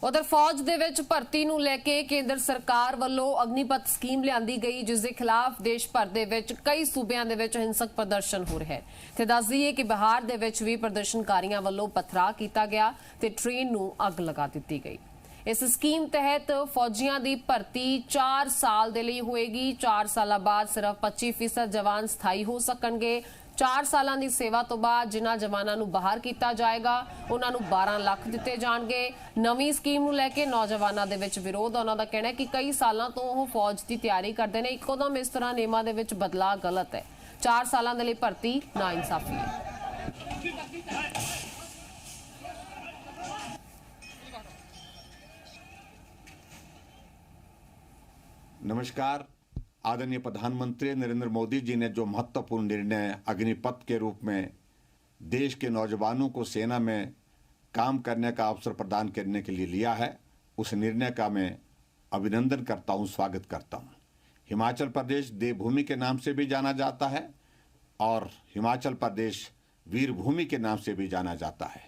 उधर फौज दे विच भर्ती नूं लैके केंद्र सरकार वल्लों अग्निपथ स्कीम लिआंदी गई, जिस दे खिलाफ देश भर दे विच कई सूबिਆਂ ਦੇ ਵਿੱਚ हिंसक प्रदर्शन हो रहा है। ते दस दईए कि बिहार दे विच भी प्रदर्शनकारियों वल्लों पथराव किया गया ते ट्रेन नूं अग लगा दी गई। इस स्कीम तहत फौजियां दी भर्ती 4 साल दे लई होएगी। 4 साल बाद सिर्फ 25% जवान स्थाई हो सकणगे। 4 सालां दी सेवा तो बाद जिन्हां जवानां नूं बाहर किया जाएगा उन्हां नूं 12 लाख दिते जाणगे। नवीं स्कीम नूं लैके नौजवानां दे विच विरोध। उन्हां दा कहना है कि कई सालां तो ओह फौज की तैयारी करते हैं, इकोदम इस तरह नियमां दे विच बदलाव गलत है। 4 सालां दे लई भर्ती नाइंसाफी है। नमस्कार। आदरणीय प्रधानमंत्री नरेंद्र मोदी जी ने जो महत्वपूर्ण निर्णय अग्निपथ के रूप में देश के नौजवानों को सेना में काम करने का अवसर प्रदान करने के लिए लिया है, उस निर्णय का मैं अभिनंदन करता हूं, स्वागत करता हूं। हिमाचल प्रदेश देवभूमि के नाम से भी जाना जाता है और हिमाचल प्रदेश वीरभूमि के नाम से भी जाना जाता है।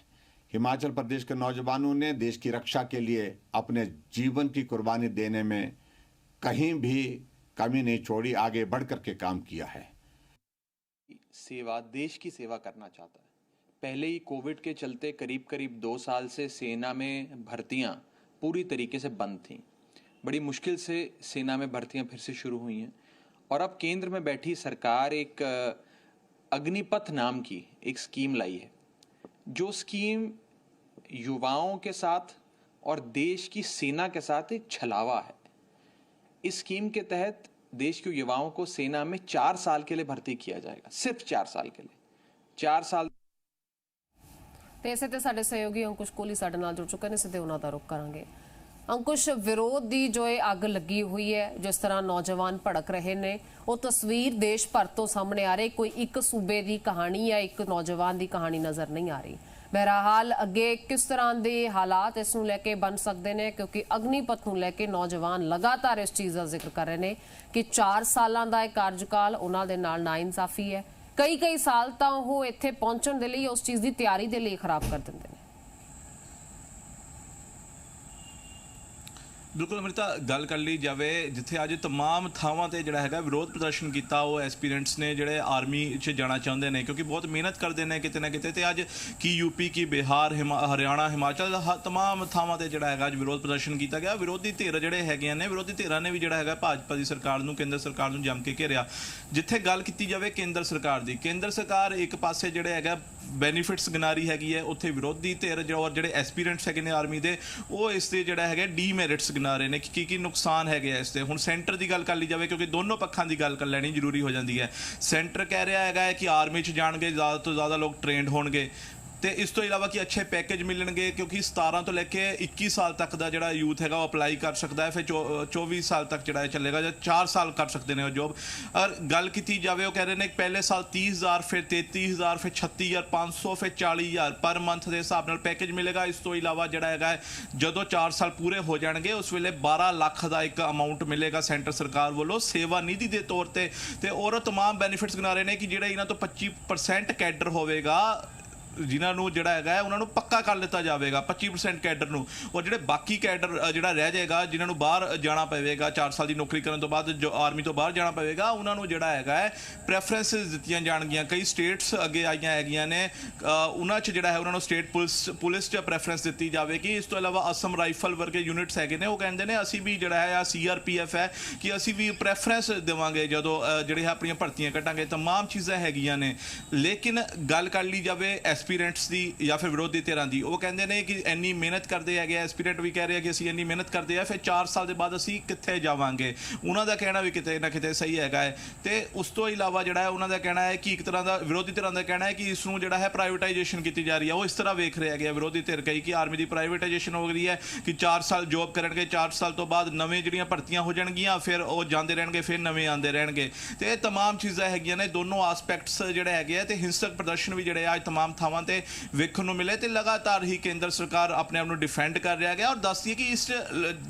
हिमाचल प्रदेश के नौजवानों ने देश की रक्षा के लिए अपने जीवन की कुर्बानी देने में कहीं भी कमी नहीं छोड़ी, आगे बढ़ करके काम किया है। सेवा, देश की सेवा करना चाहता है। पहले ही कोविड के चलते करीब करीब 2 साल से सेना में भर्तियां पूरी तरीके से बंद थीं। बड़ी मुश्किल से सेना में भर्तियां फिर से शुरू हुई हैं और अब केंद्र में बैठी सरकार एक अग्निपथ नाम की एक स्कीम लाई है, जो स्कीम युवाओं के साथ और देश की सेना के साथ एक छलावा है। इस स्कीम के तहत देश के युवाओं को सेना में 4 साल के लिए भर्ती किया जाएगा, सिर्फ 4 साल के लिए। 4 साल ते इसे ते साडे सहयोगी अंकुश कोहली साडे नाल जुड़ चुके हैं, सीधे उन्हां दा रुख करांगे। अंकुश, विरोध की जो अग लगी हुई है, जिस तरह नौजवान भड़क रहे ने, वो तस्वीर देश भर तो सामने आ रही। कोई एक सूबे की कहानी या एक नौजवान की कहानी नज़र नहीं आ रही। बहरहाल अगे किस तरह के हालात इस नूं लैके बन सकते हैं, क्योंकि अग्निपथ नूं लैके नौजवान लगातार इस चीज़ का जिक्र कर रहे हैं कि 4 सालों का कार्यकाल उन्हां दे नाल नाइंसाफी है। कई साल तो वो इत्थे पहुंचण दे लई उस चीज़ की तैयारी दे लई खराब कर दिंदे ने। बिल्कुल अमृता, गल कर ली जाए जिथे अज तमाम थावां ते जिहड़ा हैगा विरोध प्रदर्शन किया वो एसपीरेंट्स ने जिहड़े आर्मी च जाना चाहते हैं, क्योंकि बहुत मेहनत करते हैं किते ना किते। अज की यूपी की बिहार हरियाणा हिमाचल तमाम थावां ते जिहड़ा हैगा अज विरोध प्रदर्शन किया गया। विरोधी धिर जिहड़े हैगे ने, विरोधी धिरां ने भी जिहड़ा हैगा भाजपा की सरकार नूं, केंद्र सरकार नूं जम के घेरिया। जिथे गल की जाए केंद्र सरकार की, केंद्र सरकार एक पासे जिहड़े हैगा बेनीफिट्स गिना रही हैगी है, उत्थे विरोधी धिर और जिहड़े एसपीरेंट्स हैगे ने आर्मी दे, वो इसके जिहड़ा हैगा डीमेरिट्स गिना रहे हैं कि नुकसान है इससे। हुण सेंटर की गल कर ली जाए, क्योंकि दोनों पक्षों की गल कर लेनी जरूरी हो जाती है। सेंटर कह रहा है कि आर्मी च जाणगे ज़्यादा तो ज़्यादा लोग ट्रेंड होणगे तो इस तो इलावा कि अच्छे पैकेज मिलणगे, क्योंकि 17 तो लैके 21 साल तक का जिहड़ा यूथ है वो अप्लाई कर सकता है, फिर 24 साल तक जिहड़ा चलेगा, जो 4 साल कर सकते हैं जॉब। और गल की जाए वो कह रहे हैं कि पहले साल 30,000, फिर 33,000, फिर 36,500, फिर 40,000 पर मंथ के हिसाब नाल पैकेज मिलेगा। इस तो इलावा जिहड़ा हैगा जदों 4 साल पूरे हो जाएंगे उस वेले 12 लाख का एक अमाउंट मिलेगा सेंटर सरकार वालों सेवा निधि के तौर पर। और तमाम बेनीफिट्स गिना रहे हैं कि जिहड़ा इन्हां तो 25% कैडर होवेगा, जिन्होंने जिहड़ा है उन्होंने पक्का कर लिया जाएगा 25% कैडर नूं, और जिहड़े बाकी कैडर जिहड़ा रह जाएगा, जिन्होंने बाहर जाना पवेगा 4 साल की नौकरी करने तो बाद, जो आर्मी तो बाहर जाना पवेगा, उन्होंने जिहड़ा है प्रैफरेंसिस दित्तियां जाणगियां। कई स्टेट्स अगे आईयां हैगियां ने, उन्हां च जिहड़ा है उन्होंने स्टेट पुलिस च प्रैफरेंस दित्ती जाएगी। इस तो इलावा असम राइफल वर्गे यूनिट्स हैगे ने, वो कहंदे ने असीं भी जिहड़ा है CRPF है कि असीं भी प्रैफरेंस देवांगे जदों जिहड़े अपणियां भर्तियां कटांगे। तमाम चीज़ां हैगियां ने, लेकिन गल कर ली जाए एसपीरेंट्स की या फिर विरोधी धिरां की, वो कहते हैं कि इन्नी मेहनत करते हैं, एसपीरेंट भी कह रहे हैं कि असीं इन्नी मेहनत करते हैं, फिर 4 साल के बाद असीं कित्थे जावांगे। उन्हां दा कहना भी किते ना किते सही हैगा है। ते उस तो इलावा जिहड़ा है उन्हां दा कहना है कि एक तरह का विरोधी धिरां दा कहना है कि इसनूं जिहड़ा है प्राइवेटाइजेशन की जा रही है। वो इस तरह वेख रहे हैं विरोधी धिर कई कि आर्मी की प्राइवेटाइजेशन हो रही है कि 4 साल जॉब करनगे, 4 साल तो बाद नवें जिहड़ियां भर्तियां हो जाणगियां, फिर वो जाते रहणगे, फिर नवें आते रहणगे। तो ये तमाम चीज़ां हैगियां ने, दोनों आसपैक्ट्स जिहड़े हैगे ते हिंसक प्रदर्शन भी जिहड़े अज तमाम थावां ਥਾਵਾਂ ਤੇ ਵੇਖਣ ਨੂੰ ਮਿਲੇ ਤੇ ਲਗਾਤਾਰ ਹੀ ਕੇਂਦਰ ਸਰਕਾਰ ਆਪਣੇ ਆਪ ਨੂੰ ਡਿਫੈਂਡ ਕਰ ਰਿਹਾ ਗਿਆ। ਔਰ ਦੱਸਦੀ ਹੈ ਕਿ ਇਸ 'ਚ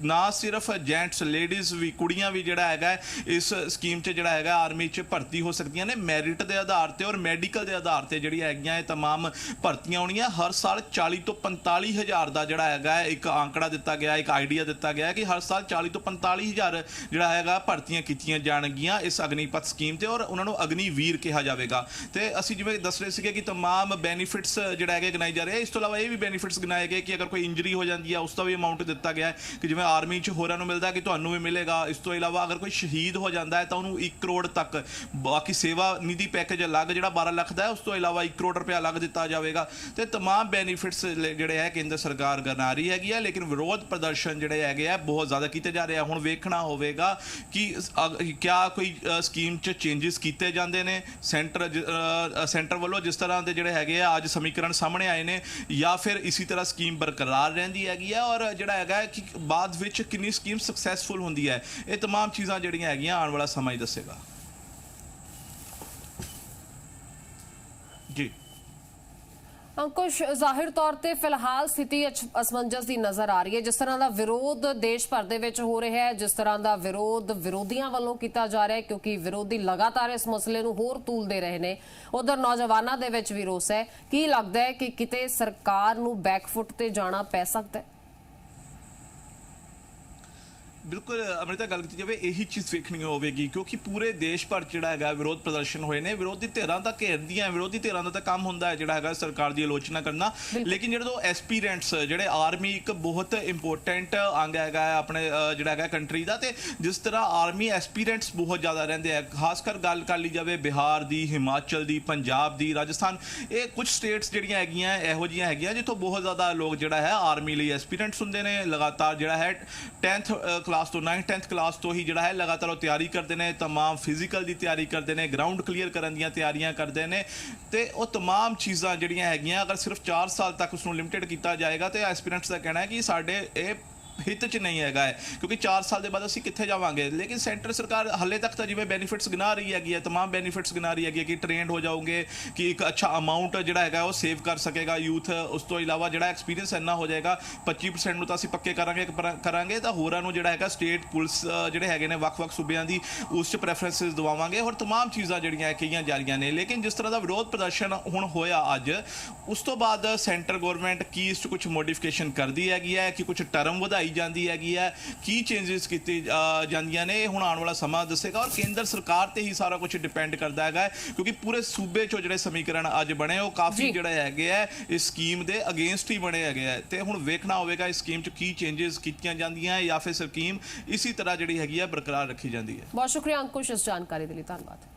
ਨਾ ਸਿਰਫ ਜੈਂਟਸ ਲੇਡੀਜ਼ ਵੀ ਕੁੜੀਆਂ ਵੀ ਜਿਹੜਾ ਹੈਗਾ ਇਸ ਸਕੀਮ 'ਚ ਜਿਹੜਾ ਹੈਗਾ ਆਰਮੀ 'ਚ ਭਰਤੀ ਹੋ ਸਕਦੀਆਂ ਨੇ ਮੈਰਿਟ ਦੇ ਆਧਾਰ ਤੇ ਔਰ ਮੈਡੀਕਲ ਦੇ ਆਧਾਰ ਤੇ ਜਿਹੜੀ ਹੈਗੀਆਂ ਇਹ तमाम ਭਰਤੀਆਂ ਹੋਣੀਆਂ। ਹਰ ਸਾਲ 40 ਤੋਂ 45 ਹਜ਼ਾਰ ਦਾ ਜਿਹੜਾ ਹੈਗਾ ਇੱਕ ਆંકੜਾ ਦਿੱਤਾ ਗਿਆ, ਇੱਕ ਆਈਡੀਆ ਦਿੱਤਾ ਗਿਆ ਕਿ ਹਰ ਸਾਲ 40 ਤੋਂ 45 ਹਜ਼ਾਰ ਜਿਹੜਾ ਹੈਗਾ ਭਰਤੀਆਂ ਕੀਤੀਆਂ ਜਾਣਗੀਆਂ ਇਸ ਅਗਨੀਪਥ ਸਕੀਮ ਤੇ ਔਰ ਉਹਨਾਂ ਨੂੰ ਅਗਨੀਵੀਰ ਕਿਹਾ ਜਾਵੇਗਾ। ਤੇ ਅਸੀਂ ਜਿਵੇਂ ਦੱਸ ਰਹੇ ਸੀਗੇ ਕਿ तमाम ਬੈਨੀਫਿਟਸ ਜਿਹੜਾ ਹੈਗੇ ਗਿਣਾਏ ਜਾ ਰਹੇ। ਇਸ ਤੋਂ ਇਲਾਵਾ ਇਹ ਵੀ ਬੈਨੀਫਿਟਸ ਗਿਣਾਏ ਗਏ ਕਿ ਅਗਰ ਕੋਈ ਇੰਜਰੀ ਹੋ ਜਾਂਦੀ ਹੈ ਉਸ ਦਾ ਵੀ ਅਮਾਊਂਟ ਦਿੱਤਾ ਗਿਆ ਕਿ ਜਿਵੇਂ ਆਰਮੀ 'ਚ ਹੋਰਾਂ ਨੂੰ ਮਿਲਦਾ ਕਿ ਤੁਹਾਨੂੰ ਵੀ ਮਿਲੇਗਾ। ਇਸ ਤੋਂ ਇਲਾਵਾ ਅਗਰ ਕੋਈ ਸ਼ਹੀਦ ਹੋ ਜਾਂਦਾ ਹੈ ਤਾਂ ਉਹਨੂੰ 1 ਕਰੋੜ ਤੱਕ, ਬਾਕੀ ਸੇਵਾ ਨਿਧੀ ਪੈਕੇਜ ਅਲੱਗ ਜਿਹੜਾ 12 ਲੱਖ ਦਾ ਹੈ ਉਸ ਤੋਂ ਇਲਾਵਾ 1 ਕਰੋੜ ਰੁਪਇਆ ਅਲੱਗ ਦਿੱਤਾ ਜਾਵੇਗਾ। ਤੇ ਤਮਾਮ ਬੈਨੀਫਿਟਸ ਜਿਹੜੇ ਹੈ ਕੇਂਦਰ ਸਰਕਾਰ ਗਣਾ ਰਹੀ ਹੈਗੀ ਹੈ, ਲੇਕਿਨ ਵਿਰੋਧ ਪ੍ਰਦਰਸ਼ਨ ਜਿਹੜੇ ਹੈਗੇ ਆ ਬਹੁਤ ਜ਼ਿਆਦਾ ਕੀਤੇ ਜਾ ਰਹੇ ਆ। ਹੁਣ ਵੇਖਣਾ ਹੋਵੇਗਾ ਕਿ ਕਿਆ ਕੋਈ ਸਕੀਮ 'ਚ ਚੇਂਜਸ ਕੀਤੇ ਜਾਂਦੇ ਨੇ ਸੈਂਟਰ ਵੱਲੋਂ ਜਿਸ ਤਰ੍ਹਾਂ ਦੇ ਜਿਹੜੇ ਹੈਗੇ ਆ ਅੱਜ ਸਮੀਕਰਨ ਸਾਹਮਣੇ ਆਏ ਨੇ, ਜਾਂ ਫਿਰ ਇਸੇ ਤਰ੍ਹਾਂ ਸਕੀਮ ਬਰਕਰਾਰ ਰਹਿੰਦੀ ਹੈਗੀ ਆ ਔਰ ਜਿਹੜਾ ਹੈਗਾ ਕਿ ਬਾਅਦ ਵਿੱਚ ਕਿੰਨੀ ਸਕੀਮ ਸਕਸੈਸਫੁਲ ਹੁੰਦੀ ਹੈ। ਇਹ तमाम ਚੀਜ਼ਾਂ ਜਿਹੜੀਆਂ ਹੈਗੀਆਂ ਆਉਣ ਵਾਲਾ ਸਮਾਂ ਹੀ ਦੱਸੇਗਾ। ਜੀ ਅੰਕੁਸ਼, ਜ਼ਾਹਿਰ ਤੌਰ ਤੇ ਫਿਲਹਾਲ ਸਥਿਤੀ ਅਸਮੰਜਸ ਦੀ ਨਜ਼ਰ ਆ ਰਹੀ ਹੈ। ਜਿਸ ਤਰ੍ਹਾਂ ਦਾ ਵਿਰੋਧ ਦੇਸ਼ ਭਰ ਦੇ ਵਿੱਚ ਹੋ ਰਿਹਾ ਹੈ, ਜਿਸ ਤਰ੍ਹਾਂ ਦਾ ਵਿਰੋਧ ਵਿਰੋਧੀਆਂ ਵੱਲੋਂ ਕੀਤਾ ਜਾ ਰਿਹਾ ਹੈ, ਕਿਉਂਕਿ ਵਿਰੋਧੀ ਲਗਾਤਾਰ ਇਸ ਮਸਲੇ ਨੂੰ ਹੋਰ ਤੂਲਦੇ ਰਹੇ ਨੇ, ਉਧਰ ਨੌਜਵਾਨਾਂ ਦੇ ਵਿੱਚ ਵੀ ਰੋਸ ਹੈ। ਕੀ ਲੱਗਦਾ ਹੈ ਕਿ ਕਿਤੇ ਸਰਕਾਰ ਨੂੰ ਬੈਕਫੁੱਟ ਤੇ ਜਾਣਾ ਪੈ ਸਕਦਾ ਹੈ? ਬਿਲਕੁਲ ਅਮ੍ਰਿਤਾ, ਗੱਲ ਕੀਤੀ ਜਾਵੇ ਇਹੀ ਚੀਜ਼ ਵੇਖਣੀ ਹੋਵੇਗੀ ਕਿਉਂਕਿ ਪੂਰੇ ਦੇਸ਼ ਭਰ ਜਿਹੜਾ ਹੈਗਾ ਵਿਰੋਧ ਪ੍ਰਦਰਸ਼ਨ ਹੋਏ ਨੇ। ਵਿਰੋਧੀ ਧਿਰਾਂ ਤਾਂ ਘੇਰਦੀਆਂ, ਵਿਰੋਧੀ ਧਿਰਾਂ ਦਾ ਤਾਂ ਕੰਮ ਹੁੰਦਾ ਹੈ ਜਿਹੜਾ ਹੈਗਾ ਸਰਕਾਰ ਦੀ ਆਲੋਚਨਾ ਕਰਨਾ, ਲੇਕਿਨ ਜਦੋਂ ਐਸਪੀਰੈਂਟਸ ਜਿਹੜੇ ਆਰਮੀ ਇੱਕ ਬਹੁਤ ਇੰਪੋਰਟੈਂਟ ਅੰਗ ਹੈਗਾ ਆਪਣੇ ਜਿਹੜਾ ਹੈਗਾ ਕੰਟਰੀ ਦਾ, ਤੇ ਜਿਸ ਤਰ੍ਹਾਂ ਆਰਮੀ ਐਸਪੀਰੈਂਟਸ ਬਹੁਤ ਜ਼ਿਆਦਾ ਰਹਿੰਦੇ ਆ, ਖਾਸ ਕਰ ਗੱਲ ਕਰ ਲਈ ਜਾਵੇ ਬਿਹਾਰ ਦੀ, ਹਿਮਾਚਲ ਦੀ, ਪੰਜਾਬ ਦੀ, ਰਾਜਸਥਾਨ, ਇਹ ਕੁਝ ਸਟੇਟਸ ਜਿਹੜੀਆਂ ਹੈਗੀਆਂ ਇਹੋ ਜਿਹੀਆਂ ਹੈਗੀਆਂ ਜਿੱਥੋਂ ਬਹੁਤ ਜ਼ਿਆਦਾ ਲੋਕ ਜਿਹੜਾ ਹੈ ਆਰਮੀ ਲਈ ਐਸਪੀਰੈਂਟਸ ਹੁੰਦੇ ਨੇ। ਲਗਾਤਾਰ ਜਿਹੜਾ ਹੈ 10th ਕਲਾਸ ਤੋਂ 9th ਕਲਾਸ ਤੋਂ ਹੀ ਜਿਹੜਾ ਹੈ ਲਗਾਤਾਰ ਉਹ ਤਿਆਰੀ ਕਰਦੇ ਨੇ, तमाम ਫਿਜ਼ੀਕਲ ਦੀ ਤਿਆਰੀ ਕਰਦੇ ਨੇ, ਗਰਾਊਂਡ ਕਲੀਅਰ ਕਰਨ ਦੀਆਂ ਤਿਆਰੀਆਂ ਕਰਦੇ ਨੇ ਤੇ ਉਹ तमाम ਚੀਜ਼ਾਂ ਜਿਹੜੀਆਂ ਹੈਗੀਆਂ ਅਗਰ ਸਿਰਫ 4 ਸਾਲ ਤੱਕ ਉਸ ਨੂੰ ਲਿਮਿਟਡ ਕੀਤਾ ਜਾਏਗਾ ਤੇ ਐਸਪੀਰੈਂਟਸ ਦਾ ਕਹਿਣਾ ਹੈ ਕਿ ਸਾਡੇ ਇਹ ਹਿੱਤ 'ਚ ਨਹੀਂ ਹੈਗਾ ਹੈ ਕਿਉਂਕਿ 4 ਸਾਲ ਦੇ ਬਾਅਦ ਅਸੀਂ ਕਿੱਥੇ ਜਾਵਾਂਗੇ। ਲੇਕਿਨ ਸੈਂਟਰ ਸਰਕਾਰ ਹਾਲੇ ਤੱਕ ਤਾਂ ਜਿਵੇਂ ਬੈਨੀਫਿਟਸ ਗਿਣਾ ਰਹੀ ਹੈਗੀ ਹੈ, तमाम ਬੈਨੀਫਿਟਸ ਗਿਣਾ ਰਹੀ ਹੈਗੀ ਕਿ ਟ੍ਰੇਨਡ ਹੋ ਜਾਓਗੇ, ਕਿ ਇੱਕ ਅੱਛਾ ਅਮਾਊਂਟ ਜਿਹੜਾ ਹੈਗਾ ਉਹ ਸੇਵ ਕਰ ਸਕੇਗਾ ਯੂਥ। ਉਸ ਤੋਂ ਇਲਾਵਾ ਜਿਹੜਾ ਐਕਸਪੀਰੀਅੰਸ ਇੰਨਾ ਹੋ ਜਾਏਗਾ 25% ਨੂੰ ਤਾਂ ਅਸੀਂ ਪੱਕੇ ਕਰਾਂਗੇ ਤਾਂ ਹੋਰਾਂ ਨੂੰ ਜਿਹੜਾ ਹੈਗਾ ਸਟੇਟ ਪੁਲਿਸ ਜਿਹੜੇ ਹੈਗੇ ਨੇ ਵੱਖ-ਵੱਖ ਸੂਬਿਆਂ ਦੀ ਉਸ 'ਚ ਪ੍ਰੈਫਰੈਂਸਿਸ ਦਵਾਵਾਂਗੇ। ਹੋਰ तमाम ਚੀਜ਼ਾਂ ਜਿਹੜੀਆਂ ਕਈਆਂ ਜਾ ਰਹੀਆਂ ਨੇ। ਲੇਕਿਨ ਜਿਸ ਤਰ੍ਹਾਂ ਦਾ ਵਿਰੋਧ ਪ੍ਰਦਰਸ਼ਨ ਹੁਣ ਹੋਇਆ ਅੱਜ, ਉਸ ਤੋਂ ਬਾਅਦ ਸੈਂਟਰ ਗਵਰਨਮੈਂਟ ਕੀ ਇਸ 'ਚ ਕੁਝ ਮੋਡੀਫਿਕੇਸ਼ਨ ਕਰਦੀ ਹੈਗੀ ਹੈ, ਕਿ ਕੁਝ ਟਰਮ ਵਧਾਈ ਜਾਂਦੀ ਹੈਗੀ ਹੈ, ਕੀ ਚੇਂਜਸ ਕੀਤੇ ਜਾਂਦੀਆਂ ਨੇ, ਇਹ ਹੁਣ ਆਉਣ ਵਾਲਾ ਸਮਾਂ ਦੱਸੇਗਾ। ਔਰ ਕੇਂਦਰ ਸਰਕਾਰ ਤੇ ਹੀ ਸਾਰਾ ਕੁਝ ਡਿਪੈਂਡ ਕਰਦਾ ਹੈਗਾ ਕਿਉਂਕਿ ਪੂਰੇ ਸੂਬੇ 'ਚੋਂ ਜਿਹੜੇ ਸਮੀਕਰਨ ਅੱਜ ਬਣੇ ਉਹ ਕਾਫੀ ਜਿਹੜੇ ਹੈਗੇ ਆ ਇਸ ਸਕੀਮ ਦੇ ਅਗੇਂਸਟ ਹੀ ਬਣੇ ਹੈਗੇ ਆ ਤੇ ਹੁਣ ਵੇਖਣਾ ਹੋਵੇਗਾ ਇਸ ਸਕੀਮ 'ਚ ਕੀ ਚੇਂਜਸ ਕੀਤੀਆਂ ਜਾਂਦੀਆਂ ਜਾਂ ਫਿਰ ਸਕੀਮ ਇਸੇ ਤਰ੍ਹਾਂ ਜਿਹੜੀ ਹੈਗੀ ਆ ਬਰਕਰਾਰ ਰੱਖੀ ਜਾਂਦੀ ਹੈ। ਬਹੁਤ ਸ਼ੁਕਰੀਆ ਅੰਕੁਸ਼ ਇਸ ਜਾਣਕਾਰੀ ਦੇ ਲਈ, ਧੰਨਵਾਦ।